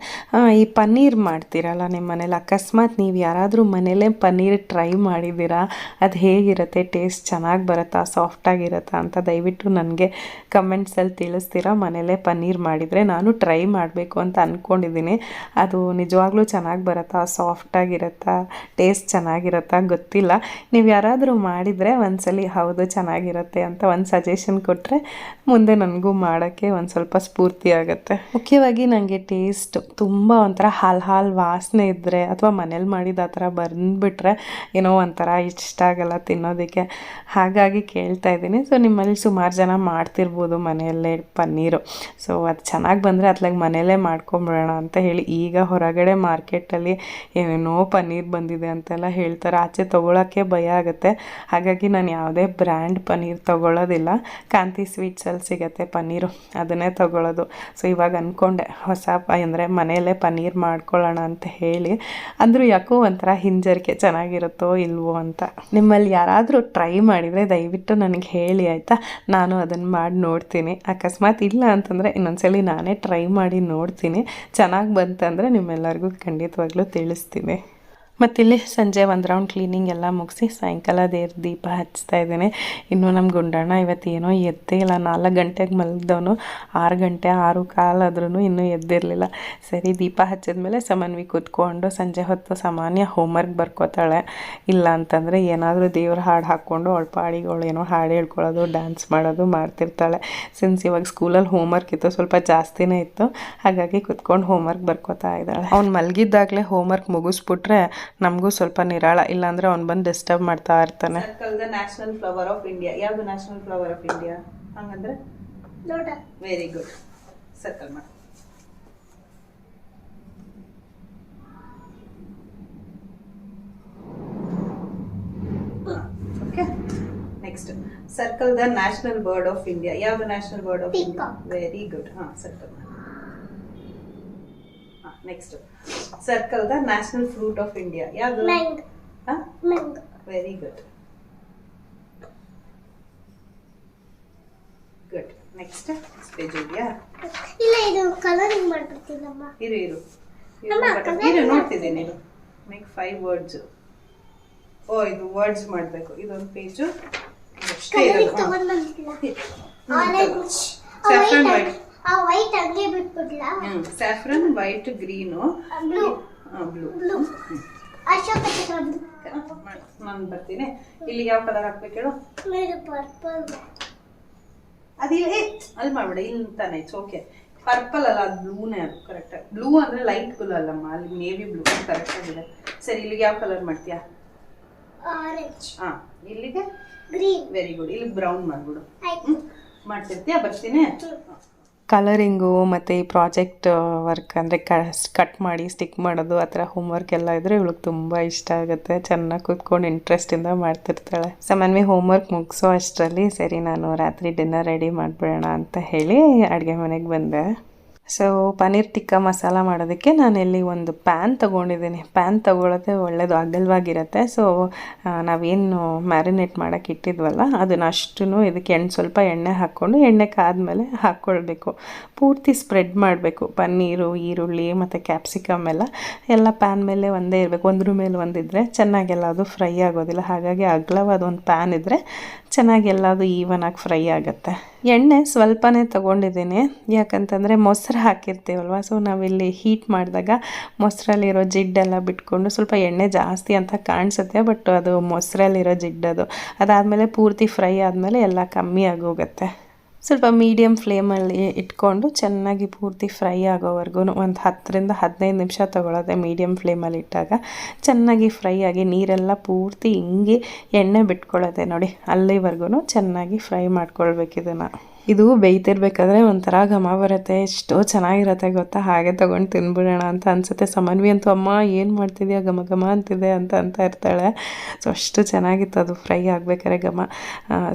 ಈ ಪನ್ನೀರ್ ಮಾಡ್ತೀರಲ್ಲ ನಿಮ್ಮ ಮನೇಲಿ, ಅಕಸ್ಮಾತ್ ನೀವು ಯಾರಾದರೂ ಮನೇಲೇ ಪನ್ನೀರ್ ಟ್ರೈ ಮಾಡಿದ್ದೀರಾ? ಅದು ಹೇಗಿರುತ್ತೆ, ಟೇಸ್ಟ್ ಚೆನ್ನಾಗಿ ಬರುತ್ತಾ, ಸಾಫ್ಟಾಗಿರುತ್ತಾ ಅಂತ ದಯವಿಟ್ಟು ನನಗೆ ಕಮೆಂಟ್ಸಲ್ಲಿ ತಿಳಿಸ್ತೀರಾ. ಮನೇಲೇ ಪನ್ನೀರ್ ಮಾಡಿದರೆ ನಾನು ಟ್ರೈ ಮಾಡಬೇಕು ಅಂತ ಅಂದ್ಕೊಂಡಿದ್ದೀನಿ. ಅದು ನಿಜವಾಗ್ಲೂ ಚೆನ್ನಾಗಿ ಬರುತ್ತಾ, ಸಾಫ್ಟಾಗಿರುತ್ತಾ, ಟೇಸ್ಟ್ ಚೆನ್ನಾಗಿರುತ್ತಾ ಗೊತ್ತಿಲ್ಲ. ನೀವು ಯಾರಾದರೂ ಮಾಡಿದರೆ ಒಂದ್ಸಲಿ ಹೌದು ಚೆನ್ನಾಗಿರುತ್ತೆ ಅಂತ ಒಂದು ಸಜೆಷನ್ ಕೊಟ್ಟರೆ ಮುಂದೆ ನನಗೂ ಮಾಡೋಕ್ಕೆ ಒಂದು ಸ್ವಲ್ಪ ಸ್ಫೂರ್ತಿ ಆಗುತ್ತೆ. ಮುಖ್ಯವಾಗಿ ನನಗೆ ಟೇಸ್ಟ್ ತುಂಬ ಒಂಥರ ಹಾಲು ವಾಸನೆ ಇದ್ದರೆ ಅಥವಾ ಮನೇಲಿ ಮಾಡಿದ ಆ ಥರ ಬಂದುಬಿಟ್ರೆ ಏನೋ ಒಂಥರ ಇಷ್ಟ ಆಗಲ್ಲ ತಿನ್ನೋದಕ್ಕೆ. ಹಾಗಾಗಿ ಕೇಳ್ತಾ ಇದ್ದೀನಿ. ಸೊ ನಿಮ್ಮಲ್ಲಿ ಸುಮಾರು ಜನ ಮಾಡ್ತಿರ್ಬೋದು ಮನೆಯಲ್ಲೇ ಪನ್ನೀರು. ಸೊ ಅದು ಚೆನ್ನಾಗಿ ಬಂದರೆ ಅತ್ಲಾಗ ಮನೆಯಲ್ಲೇ ಮಾಡ್ಕೊಂಬಿಡೋಣ ಅಂತ ಹೇಳಿ ಈಗ ಹೊರಗಡೆ ಮಾರ್ಕೆಟಲ್ಲಿ ಏನೇನೋ ಪನ್ನೀರ್ ಬಂದಿದೆ ಅಂತೆಲ್ಲ ಹೇಳ್ತಾರೆ. ಆಚೆ ತೊಗೊಳಕ್ಕೆ ಭಯ ಆಗುತ್ತೆ. ಹಾಗಾಗಿ ನಾನು ಯಾವುದೇ ಬ್ರ್ಯಾಂಡ್ ಪನ್ನೀರ್ ತೊಗೊಳ್ಳೋದಿಲ್ಲ. ಕಾಂತಿ ಸ್ವೀಟ್ಸಲ್ಲಿ ಸಿಗುತ್ತೆ ಪನ್ನೀರು, ಅದನ್ನೇ ತೊಗೊಳ್ಳೋದು. ಸೊ ಇವಾಗ ಅಂದ್ಕೊಂಡೆ ಹೊಸ ಅಂದರೆ ಮನೆಯಲ್ಲೇ ಪನ್ನೀರ್ ಮಾಡ್ಕೊಳ್ಳೋಣ ಅಂತ ಹೇಳಿ. ಅಂದರೂ ಯಾಕೋ ಒಂಥರ ಹಿಂಜರಿಕೆ, ಚೆನ್ನಾಗಿರುತ್ತೋ ಇಲ್ವೋ ಅಂತ. ನಿಮ್ಮಲ್ಲಿ ಯಾರಾದರೂ ಟ್ರೈ ಮಾಡಿದರೆ ದಯವಿಟ್ಟು ನನಗೆ ಹೇಳಿ ಆಯಿತಾ. ನಾನು ಅದನ್ನು ಮಾಡಿ ನೋಡ್ತೀನಿ. ಅಕಸ್ಮಾತ್ ಇಲ್ಲ ಅಂತಂದರೆ ಇನ್ನೊಂದ್ಸಲಿ ನಾನೇ ಟ್ರೈ ಮಾಡಿ ನೋಡ್ತೀನಿ. ಚೆನ್ನಾಗಿ ಬಂತಂದರೆ ನಿಮ್ಮೆಲ್ಲರಿಗೂ ಖಂಡಿತವಾಗ್ಲೂ ತಿಳಿಸ್ತೀನಿ. ಮತ್ತಿಲ್ಲಿ ಸಂಜೆ ಒಂದು ರೌಂಡ್ ಕ್ಲೀನಿಂಗ್ ಎಲ್ಲ ಮುಗಿಸಿ ಸಾಯಂಕಾಲ ದೇವ್ರ ದೀಪ ಹಚ್ತಾ ಇದ್ದೀನಿ. ಇನ್ನೂ ನಮ್ಮ ಗುಂಡಣ್ಣ ಇವತ್ತು ಏನೋ ಎದ್ದೇ ಇಲ್ಲ. 4 ಗಂಟೆಗೆ ಮಲಗಿದವನು 6 ಗಂಟೆ 6:15 ಆದ್ರೂ ಇನ್ನೂ ಎದ್ದಿರಲಿಲ್ಲ. ಸರಿ ದೀಪ ಹಚ್ಚಿದ್ಮೇಲೆ ಸಮನ್ವಿ ಕೂತ್ಕೊಂಡು ಸಂಜೆ ಹೊತ್ತು ಸಾಮಾನ್ಯ ಹೋಮ್ವರ್ಕ್ ಬರ್ಕೋತಾಳೆ. ಇಲ್ಲ ಅಂತಂದರೆ ಏನಾದರೂ ದೇವ್ರ ಹಾಡು ಹಾಕ್ಕೊಂಡು ಅವಳ ಪಾಡಿಗಳು ಏನೋ ಹಾಡು ಹೇಳ್ಕೊಳ್ಳೋದು, ಡ್ಯಾನ್ಸ್ ಮಾಡೋದು ಮಾಡ್ತಿರ್ತಾಳೆ. ಸಿನ್ಸ್ ಇವಾಗ ಸ್ಕೂಲಲ್ಲಿ ಹೋಮ್ವರ್ಕ್ ಇತ್ತು, ಸ್ವಲ್ಪ ಜಾಸ್ತಿನೇ ಇತ್ತು. ಹಾಗಾಗಿ ಕೂತ್ಕೊಂಡು ಹೋಮ್ವರ್ಕ್ ಬರ್ಕೋತಾ ಇದ್ದಾಳೆ. ಅವ್ನು ಮಲಗಿದ್ದಾಗಲೇ ಹೋಮ್ವರ್ಕ್ ಮುಗಿಸ್ಬಿಟ್ರೆ ನಮಗೂ ಸ್ವಲ್ಪ ನಿರಾಳ, ಇಲ್ಲಾಂದ್ರೆ ಅವ್ನು ಬಂದು ಡಿಸ್ಟರ್ಬ್ ಮಾಡ್ತಾ ಇರ್ತಾನೆ. Circle national flower of India. ಯಾವುದು ನ್ಯಾಷನಲ್ ಫ್ಲವರ್ ಆಫ್ ಇಂಡಿಯಾ? ಹಂಗಂದ್ರೆ ಲೋಟಸ್. Very good. ಸರ್ಕಲ್ ಮಾಡಿ. Okay, next circle the national bird of India. ಯಾವುದು national bird of India? Very good. Circle ಮಾಡಿ. Next circle the national fruit of India. ಯಾವುದು? Mango. Mango. Very good. Good. Next page ಇದೆಯಾ? ಇಲ್ಲ, ಇದು colouring ಮಾಡ್ಬಿಡ್ತೀನಮ್ಮ. ಇರು ಅಮ್ಮ, ನೋಡ್ತಿದ್ದೀನಿ. ಇದು ಮೇಕ್ 5 ವರ್ಡ್ಸ್. ಓ, ಇದು ವರ್ಡ್ಸ್ ಮಾಡಬೇಕು. ಇದೊಂದು ಪೇಜು ಕಲರಿಂಗ್ ತಗೊಂಡ್ ಬಂದಿಲ್ಲ. ಆರೆಂಜ್. Saffron white. ಆ ವೈಟ್ ಹಂಗೆ ಬಿಟ್ಬಿಡ್ಲಾ? Saffron white green blue. Blue. Ashoka Chakra. ನಾನು ಬರ್ತೀನಿ. ಇಲ್ಲಿ ಯಾವ ಕಲರ್ ಹಾಕ್ಬೇಕು ಹೇಳು? ಇದು ಪರ್ಪಲ್. ಅದಿಲ್ಲ, ಅಲ್ಲಿ ಮಾಡ್ಬೇಡ, ಇಲ್ಲಿ ತಾನೆ. It's okay. ಪರ್ಪಲ್ ಅಲ್ಲ, ಅದು ಬ್ಲೂನೇ. ಅದು ಕರೆಕ್ಟ್. ಬ್ಲೂ ಅಂದ್ರೆ ಲೈಟ್ ಬ್ಲೂ ಅಲ್ಲಮ್ಮ, ಅಲ್ಲಿ ನೇವಿ ಬ್ಲೂ ಕರೆಕ್ಟ್ ಆಗಿದೆ. ಸರಿ, ಇಲ್ಲಿಗೆ ಯಾವ ಕಲರ್ ಮಾಡ್ತೀಯಾ? ಆರೆಂಜ್. ಇಲ್ಲಿಗೆ ಗ್ರೀನ್. Very good. ಇಲ್ಲಿ ಬ್ರೌನ್ ಮಾಡ್ಬಿಡು. ಆಯ್ತು. ಮಾಡ್ತಿರ್ತೀಯಾ? ಬರ್ತೀನಿ. ಕಲರಿಂಗು ಮತ್ತು ಈ ಪ್ರಾಜೆಕ್ಟ್ ವರ್ಕ್ ಅಂದರೆ ಕಟ್ ಮಾಡಿ ಸ್ಟಿಕ್ ಮಾಡೋದು, ಆ ಥರ ಹೋಮ್ವರ್ಕ್ ಎಲ್ಲ ಇದ್ದರೆ ಇವಳಿಗೆ ತುಂಬ ಇಷ್ಟ ಆಗುತ್ತೆ. ಚೆನ್ನಾಗಿ ಕೂತ್ಕೊಂಡು ಇಂಟ್ರೆಸ್ಟಿಂದ ಮಾಡ್ತಿರ್ತಾಳೆ. ಸಮನ್ವಿ ಹೋಮ್ವರ್ಕ್ ಮುಗಿಸೋ ಅಷ್ಟರಲ್ಲಿ ಸರಿ ನಾನು ರಾತ್ರಿ ಡಿನ್ನರ್ ರೆಡಿ ಮಾಡಿಬಿಡೋಣ ಅಂತ ಹೇಳಿ ಅಡುಗೆ ಮನೆಗೆ ಬಂದೆ. ಸೊ ಪನ್ನೀರ್ ಟಿಕ್ಕಾ ಮಸಾಲ ಮಾಡೋದಕ್ಕೆ ನಾನಿಲ್ಲಿ ಒಂದು ಪ್ಯಾನ್ ತೊಗೊಂಡಿದ್ದೀನಿ. ಪ್ಯಾನ್ ತೊಗೊಳೋದೇ ಒಳ್ಳೆಯದು, ಅಗಲವಾಗಿರುತ್ತೆ. ಸೊ ನಾವೇನು ಮ್ಯಾರಿನೇಟ್ ಮಾಡೋಕ್ಕೆ ಇಟ್ಟಿದ್ವಲ್ಲ ಅದನ್ನು ಅಷ್ಟೂ ಇದಕ್ಕೆ ಸ್ವಲ್ಪ ಎಣ್ಣೆ ಹಾಕ್ಕೊಂಡು ಎಣ್ಣೆ ಕಾದ್ಮೇಲೆ ಹಾಕ್ಕೊಳ್ಬೇಕು. ಪೂರ್ತಿ ಸ್ಪ್ರೆಡ್ ಮಾಡಬೇಕು. ಪನ್ನೀರು, ಈರುಳ್ಳಿ ಮತ್ತು ಕ್ಯಾಪ್ಸಿಕಮ್ ಎಲ್ಲ ಪ್ಯಾನ್ ಮೇಲೆ ಒಂದೇ ಇರಬೇಕು. ಒಂದ್ರ ಮೇಲೆ ಒಂದಿದ್ರೆ ಚೆನ್ನಾಗೆಲ್ಲ ಅದು ಫ್ರೈ ಆಗೋದಿಲ್ಲ. ಹಾಗಾಗಿ ಅಗಲವಾದ ಒಂದು ಪ್ಯಾನ್ ಇದ್ದರೆ ಚೆನ್ನಾಗಿ ಎಲ್ಲದು ಈವನಾಗಿ ಫ್ರೈ ಆಗುತ್ತೆ. ಎಣ್ಣೆ ಸ್ವಲ್ಪನೇ ತೊಗೊಂಡಿದ್ದೀನಿ, ಯಾಕಂತಂದರೆ ಮೊಸರು ಹಾಕಿರ್ತೀವಲ್ವ. ಸೊ ನಾವಿಲ್ಲಿ ಹೀಟ್ ಮಾಡಿದಾಗ ಮೊಸರಲ್ಲಿರೋ ಜಿಡ್ಡೆಲ್ಲ ಬಿಟ್ಕೊಂಡು ಸ್ವಲ್ಪ ಎಣ್ಣೆ ಜಾಸ್ತಿ ಅಂತ ಕಾಣಿಸುತ್ತೆ, ಬಟ್ ಅದು ಮೊಸರಲ್ಲಿರೋ ಜಿಡ್ಡದು. ಅದಾದಮೇಲೆ ಪೂರ್ತಿ ಫ್ರೈ ಆದಮೇಲೆ ಎಲ್ಲ ಕಮ್ಮಿ ಆಗೋಗುತ್ತೆ. ಸ್ವಲ್ಪ ಮೀಡಿಯಮ್ ಫ್ಲೇಮಲ್ಲಿ ಇಟ್ಕೊಂಡು ಚೆನ್ನಾಗಿ ಪೂರ್ತಿ ಫ್ರೈ ಆಗೋವರೆಗೂ ಒಂದು 10-15 ನಿಮಿಷ ತೊಗೊಳೋದೆ. ಮೀಡಿಯಮ್ ಫ್ಲೇಮಲ್ಲಿ ಇಟ್ಟಾಗ ಚೆನ್ನಾಗಿ ಫ್ರೈ ಆಗಿ ನೀರೆಲ್ಲ ಪೂರ್ತಿ ಹಿಂಗೆ ಎಣ್ಣೆ ಬಿಟ್ಕೊಳ್ಳೋದೆ ನೋಡಿ, ಅಲ್ಲಿವರೆಗೂ ಚೆನ್ನಾಗಿ ಫ್ರೈ ಮಾಡ್ಕೊಳ್ಬೇಕು ಇದನ್ನು. ಇದು ಬೇಯ್ತಿರ್ಬೇಕಾದ್ರೆ ಒಂಥರ ಘಮ ಬರುತ್ತೆ, ಎಷ್ಟೋ ಚೆನ್ನಾಗಿರುತ್ತೆ ಗೊತ್ತಾ. ಹಾಗೆ ತೊಗೊಂಡು ತಿನ್ಬಿಡೋಣ ಅಂತ ಅನಿಸುತ್ತೆ. ಸಮನ್ವಿ ಅಂತೂ ಅಮ್ಮ ಏನು ಮಾಡ್ತಿದ್ಯಾ ಘಮ ಘಮ ಅಂತಿದೆ ಅಂತ ಇರ್ತಾಳೆ. ಸೊ ಅಷ್ಟು ಚೆನ್ನಾಗಿತ್ತು ಅದು ಫ್ರೈ ಆಗಬೇಕಾದ್ರೆ ಘಮ.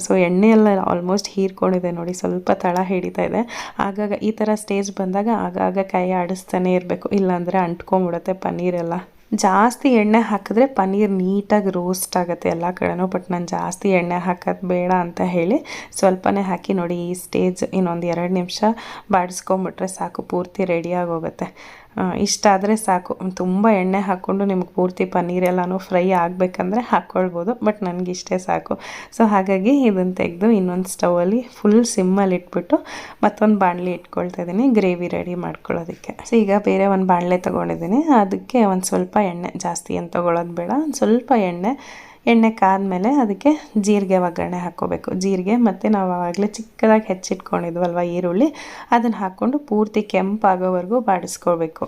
ಸೊ ಎಣ್ಣೆ ಎಲ್ಲ ಆಲ್ಮೋಸ್ಟ್ ಹೀರ್ಕೊಂಡಿದೆ ನೋಡಿ, ಸ್ವಲ್ಪ ತಳ ಹಿಡಿತಾ ಇದೆ. ಆಗಾಗ ಈ ಥರ ಸ್ಟೇಜ್ ಬಂದಾಗ ಆಗಾಗ ಕೈ ಆಡಿಸ್ತಾನೆ ಇರಬೇಕು, ಇಲ್ಲಾಂದರೆ ಅಂಟ್ಕೊಂಬಿಡುತ್ತೆ ಪನ್ನೀರೆಲ್ಲ. ಜಾಸ್ತಿ ಎಣ್ಣೆ ಹಾಕಿದ್ರೆ ಪನ್ನೀರ್ ನೀಟಾಗಿ ರೋಸ್ಟ್ ಆಗುತ್ತೆ ಎಲ್ಲ ಕಡೆನೂ. ಬಟ್ ನಾನು ಜಾಸ್ತಿ ಎಣ್ಣೆ ಹಾಕೋದು ಬೇಡ ಅಂತ ಹೇಳಿ ಸ್ವಲ್ಪನೇ ಹಾಕಿ ನೋಡಿ. ಈ ಸ್ಟೇಜ್ ಇನ್ನೊಂದು 2 ನಿಮಿಷ ಬಾಡಿಸ್ಕೊಂಬಿಟ್ರೆ ಸಾಕು, ಪೂರ್ತಿ ರೆಡಿಯಾಗಿ ಹೋಗುತ್ತೆ. ಇಷ್ಟಾದರೆ ಸಾಕು. ತುಂಬ ಎಣ್ಣೆ ಹಾಕ್ಕೊಂಡು ನಿಮ್ಗೆ ಪೂರ್ತಿ ಪನ್ನೀರೆಲ್ಲನೂ ಫ್ರೈ ಆಗಬೇಕಂದ್ರೆ ಹಾಕ್ಕೊಳ್ಬೋದು, ಬಟ್ ನನಗಿಷ್ಟೇ ಸಾಕು. ಸೊ ಹಾಗಾಗಿ ಇದನ್ನು ತೆಗೆದು ಇನ್ನೊಂದು ಸ್ಟವಲ್ಲಿ ಫುಲ್ ಸಿಮ್ಮಲ್ಲಿ ಇಟ್ಬಿಟ್ಟು ಮತ್ತೊಂದು ಬಾಣಲಿ ಇಟ್ಕೊಳ್ತಾ ಇದ್ದೀನಿ ಗ್ರೇವಿ ರೆಡಿ ಮಾಡ್ಕೊಳ್ಳೋದಕ್ಕೆ. ಸೊ ಈಗ ಬೇರೆ ಒಂದು ಬಾಣಲೆ ತೊಗೊಂಡಿದ್ದೀನಿ, ಅದಕ್ಕೆ ಒಂದು ಸ್ವಲ್ಪ ಎಣ್ಣೆ, ಜಾಸ್ತಿ ಏನು ತೊಗೊಳೋದು ಬೇಡ, ಒಂದು ಸ್ವಲ್ಪ ಎಣ್ಣೆ ಎಣ್ಣೆ ಕಾದ್ಮೇಲೆ ಅದಕ್ಕೆ ಜೀರಿಗೆ ಒಗ್ಗರಣೆ ಹಾಕ್ಕೋಬೇಕು. ಜೀರಿಗೆ ಮತ್ತು ನಾವು ಆವಾಗಲೇ ಚಿಕ್ಕದಾಗಿ ಹೆಚ್ಚಿಟ್ಕೊಂಡಿದ್ವಲ್ವ ಈರುಳ್ಳಿ, ಅದನ್ನು ಹಾಕ್ಕೊಂಡು ಪೂರ್ತಿ ಕೆಂಪಾಗೋವರೆಗೂ ಬಾಡಿಸ್ಕೊಳ್ಬೇಕು.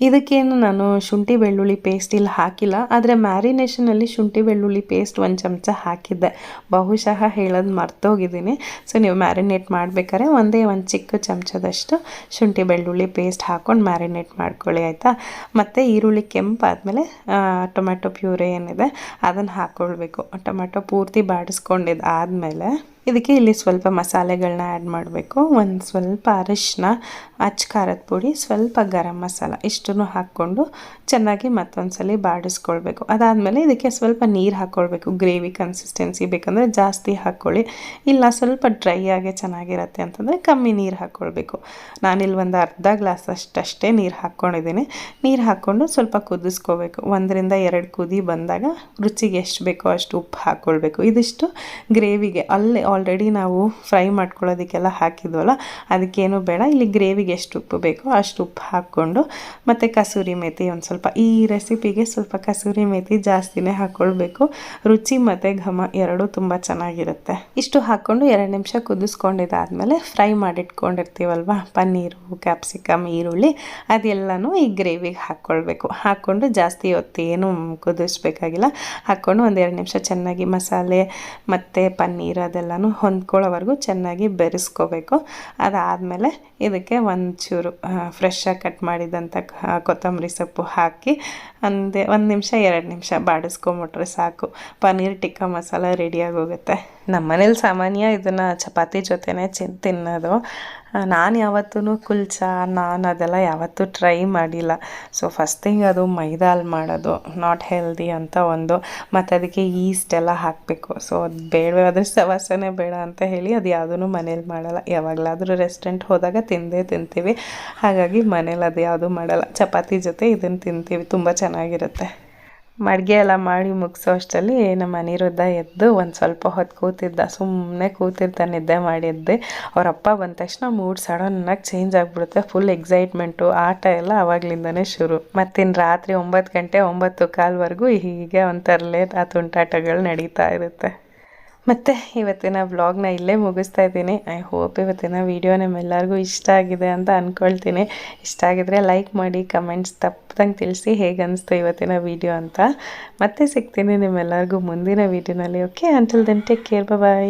ಇದಕ್ಕೇನು ನಾನು ಶುಂಠಿ ಬೆಳ್ಳುಳ್ಳಿ ಪೇಸ್ಟ್ ಇಲ್ಲಿ ಹಾಕಿಲ್ಲ, ಆದರೆ ಮ್ಯಾರಿನೇಷನಲ್ಲಿ ಶುಂಠಿ ಬೆಳ್ಳುಳ್ಳಿ ಪೇಸ್ಟ್ 1 ಚಮಚ ಹಾಕಿದ್ದೆ. ಬಹುಶಃ ಹೇಳೋದು ಮರ್ತೋಗಿದ್ದೀನಿ. ಸೊ ನೀವು ಮ್ಯಾರಿನೇಟ್ ಮಾಡಬೇಕಾದ್ರೆ ಒಂದೇ ಒಂದು ಚಿಕ್ಕ ಚಮಚದಷ್ಟು ಶುಂಠಿ ಬೆಳ್ಳುಳ್ಳಿ ಪೇಸ್ಟ್ ಹಾಕ್ಕೊಂಡು ಮ್ಯಾರಿನೇಟ್ ಮಾಡ್ಕೊಳ್ಳಿ, ಆಯಿತಾ. ಮತ್ತು ಈರುಳ್ಳಿ ಕೆಂಪಾದಮೇಲೆ ಟೊಮೆಟೊ ಪ್ಯೂರಿ ಏನಿದೆ ಅದನ್ನು ಹಾಕ್ಕೊಳ್ಬೇಕು. ಟೊಮೆಟೊ ಪೂರ್ತಿ ಬಾಡಿಸ್ಕೊಂಡಿದ್ದು ಆದಮೇಲೆ ಇದಕ್ಕೆ ಇಲ್ಲಿ ಸ್ವಲ್ಪ ಮಸಾಲೆಗಳನ್ನ ಆ್ಯಡ್ ಮಾಡಬೇಕು. ಒಂದು ಸ್ವಲ್ಪ ಅರಿಶಿನ, ಅಚ್ಚ ಖಾರದ ಪುಡಿ, ಸ್ವಲ್ಪ ಗರಂ ಮಸಾಲ ಇಷ್ಟನ್ನು ಹಾಕ್ಕೊಂಡು ಚೆನ್ನಾಗಿ ಮತ್ತೊಂದು ಸಲ ಬಾಡಿಸ್ಕೊಳ್ಬೇಕು. ಅದಾದಮೇಲೆ ಇದಕ್ಕೆ ಸ್ವಲ್ಪ ನೀರು ಹಾಕ್ಕೊಳ್ಬೇಕು. ಗ್ರೇವಿ ಕನ್ಸಿಸ್ಟೆನ್ಸಿ ಬೇಕಂದರೆ ಜಾಸ್ತಿ ಹಾಕ್ಕೊಳ್ಳಿ, ಇಲ್ಲ ಸ್ವಲ್ಪ ಡ್ರೈ ಆಗಿ ಚೆನ್ನಾಗಿರುತ್ತೆ ಅಂತಂದರೆ ಕಮ್ಮಿ ನೀರು ಹಾಕ್ಕೊಳ್ಬೇಕು. ನಾನಿಲ್ಲಿ ಒಂದು ಅರ್ಧ ಗ್ಲಾಸ್ ಅಷ್ಟೇ ನೀರು ಹಾಕ್ಕೊಂಡಿದ್ದೀನಿ. ನೀರು ಹಾಕ್ಕೊಂಡು ಸ್ವಲ್ಪ ಕುದಿಸ್ಕೋಬೇಕು. 1 ರಿಂದ 2 ಕುದಿ ಬಂದಾಗ ರುಚಿಗೆ ಎಷ್ಟು ಬೇಕೋ ಅಷ್ಟು ಉಪ್ಪು ಹಾಕ್ಕೊಳ್ಬೇಕು. ಇದಿಷ್ಟು ಗ್ರೇವಿಗೆ. ಅಲ್ಲಿ ಆಲ್ರೆಡಿ ನಾವು ಫ್ರೈ ಮಾಡ್ಕೊಳ್ಳೋದಕ್ಕೆಲ್ಲ ಹಾಕಿದ್ವಲ್ಲ, ಅದಕ್ಕೇನು ಬೇಡ. ಇಲ್ಲಿ ಗ್ರೇವಿಗೆ ಎಷ್ಟು ಉಪ್ಪು ಬೇಕೋ ಅಷ್ಟು ಉಪ್ಪು ಹಾಕ್ಕೊಂಡು ಮತ್ತು ಕಸೂರಿ ಮೇಥಿ ಒಂದು ಸ್ವಲ್ಪ, ಈ ರೆಸಿಪಿಗೆ ಸ್ವಲ್ಪ ಕಸೂರಿ ಮೇಥಿ ಜಾಸ್ತಿನೇ ಹಾಕ್ಕೊಳ್ಬೇಕು. ರುಚಿ ಮತ್ತು ಘಮ ಎರಡೂ ತುಂಬ ಚೆನ್ನಾಗಿರುತ್ತೆ. ಇಷ್ಟು ಹಾಕ್ಕೊಂಡು 2 ನಿಮಿಷ ಕುದಿಸ್ಕೊಂಡಿದ್ದಾದಮೇಲೆ ಫ್ರೈ ಮಾಡಿಟ್ಕೊಂಡಿರ್ತೀವಲ್ವ ಪನ್ನೀರು, ಕ್ಯಾಪ್ಸಿಕಮ್, ಈರುಳ್ಳಿ ಅದೆಲ್ಲನೂ ಈ ಗ್ರೇವಿಗೆ ಹಾಕ್ಕೊಳ್ಬೇಕು. ಹಾಕ್ಕೊಂಡು ಜಾಸ್ತಿ ಹೊತ್ತು ಏನು ಕುದಿಸ್ಬೇಕಾಗಿಲ್ಲ. ಹಾಕ್ಕೊಂಡು 1-2 ನಿಮಿಷ ಚೆನ್ನಾಗಿ ಮಸಾಲೆ ಮತ್ತು ಪನ್ನೀರ್ ಅದೆಲ್ಲನೂ ಹೊಂದ್ಕೊಳ್ಳೋವರೆಗೂ ಚೆನ್ನಾಗಿ ಬೆರೆಸ್ಕೋಬೇಕು. ಅದಾದಮೇಲೆ ಇದಕ್ಕೆ ಒಂಚೂರು ಫ್ರೆಶ್ಶಾಗಿ ಕಟ್ ಮಾಡಿದಂಥ ಕೊತ್ತಂಬರಿ ಸೊಪ್ಪು ಹಾಕಿ 1 ನಿಮಿಷ 2 ನಿಮಿಷ ಬಾಡಿಸ್ಕೊಂಬಿಟ್ರೆ ಸಾಕು. ಪನ್ನೀರ್ ಟಿಕ್ಕಾ ಮಸಾಲ ರೆಡಿಯಾಗಿ ಹೋಗುತ್ತೆ. ನಮ್ಮ ಮನೇಲಿ ಸಾಮಾನ್ಯ ಇದನ್ನು ಚಪಾತಿ ಜೊತೆನೇ ತಿನ್ನೋದು. ನಾನು ಯಾವತ್ತೂ ಕುಲ್ಚಾ, ನಾನ್ ಅದೆಲ್ಲ ಯಾವತ್ತೂ ಟ್ರೈ ಮಾಡಿಲ್ಲ. ಸೊ ಫಸ್ಟ್ ಥಿಂಗ್ ಅದು ಮೈದಾಲ್ಲಿ ಮಾಡೋದು ನಾಟ್ ಹೆಲ್ದಿ ಅಂತ ಒಂದು, ಮತ್ತು ಅದಕ್ಕೆ ಈಸ್ಟ್ ಎಲ್ಲ ಹಾಕಬೇಕು. ಸೊ ಅದು ಬೇಡವೇ, ಅದ್ರ ಸವಾಸನೆ ಬೇಡ ಅಂತ ಹೇಳಿ ಅದು ಯಾವುದೂ ಮನೇಲಿ ಮಾಡಲ್ಲ. ಯಾವಾಗಲಾದರೂ ರೆಸ್ಟೋರೆಂಟ್ ಹೋದಾಗ ತಿಂತೀವಿ. ಹಾಗಾಗಿ ಮನೇಲಿ ಅದು ಯಾವುದೂ ಮಾಡಲ್ಲ. ಚಪಾತಿ ಜೊತೆ ಇದನ್ನು ತಿಂತೀವಿ, ತುಂಬ ಚೆನ್ನಾಗಿರುತ್ತೆ. ಅಡುಗೆ ಎಲ್ಲ ಮಾಡಿ ಮುಗಿಸೋ ಅಷ್ಟರಲ್ಲಿ ನಮ್ಮ ಅನಿರುದ್ಧ ಎದ್ದು ಒಂದು ಸ್ವಲ್ಪ ಹೊತ್ತು ಕೂತಿದ್ದ. ಸುಮ್ಮನೆ ಕೂತಿರ್ತಾನೆ, ನಿದ್ದೆ ಮಾಡಿದ್ದೆ. ಅವರಪ್ಪ ಬಂದ ತಕ್ಷಣ ಮೂಡ್ ಸಡನ್ನಾಗಿ ಚೇಂಜ್ ಆಗಿಬಿಡುತ್ತೆ. ಫುಲ್ ಎಕ್ಸೈಟ್ಮೆಂಟು, ಆಟ ಎಲ್ಲ ಆವಾಗಲಿಂದನೇ ಶುರು. ಮತ್ತಿನ್ನು ರಾತ್ರಿ 9 ಗಂಟೆ 9:15ವರೆಗೂ ಹೀಗೆ ಒಂಥರಲೇ ಆ ತುಂಟಾಟಗಳು ನಡೀತಾ ಇರುತ್ತೆ. ಮತ್ತು ಇವತ್ತಿನ ವ್ಲಾಗ್ನ ಇಲ್ಲೇ ಮುಗಿಸ್ತಾ ಇದ್ದೀನಿ. ಐ ಹೋಪ್ ಇವತ್ತಿನ ವಿಡಿಯೋ ನಿಮ್ಮೆಲ್ಲರಿಗೂ ಇಷ್ಟ ಆಗಿದೆ ಅಂತ ಅಂದ್ಕೊಳ್ತೀನಿ. ಇಷ್ಟ ಆಗಿದ್ರೆ ಲೈಕ್ ಮಾಡಿ, ಕಮೆಂಟ್ಸ್ ತಪ್ಪದಂಗೆ ತಿಳಿಸಿ ಹೇಗೆ ಅನಿಸ್ತು ಇವತ್ತಿನ ವಿಡಿಯೋ ಅಂತ. ಮತ್ತೆ ಸಿಗ್ತೀನಿ ನಿಮ್ಮೆಲ್ಲರಿಗೂ ಮುಂದಿನ ವಿಡಿಯೋನಲ್ಲಿ. Okay, until then take care, ಬಾಯ್.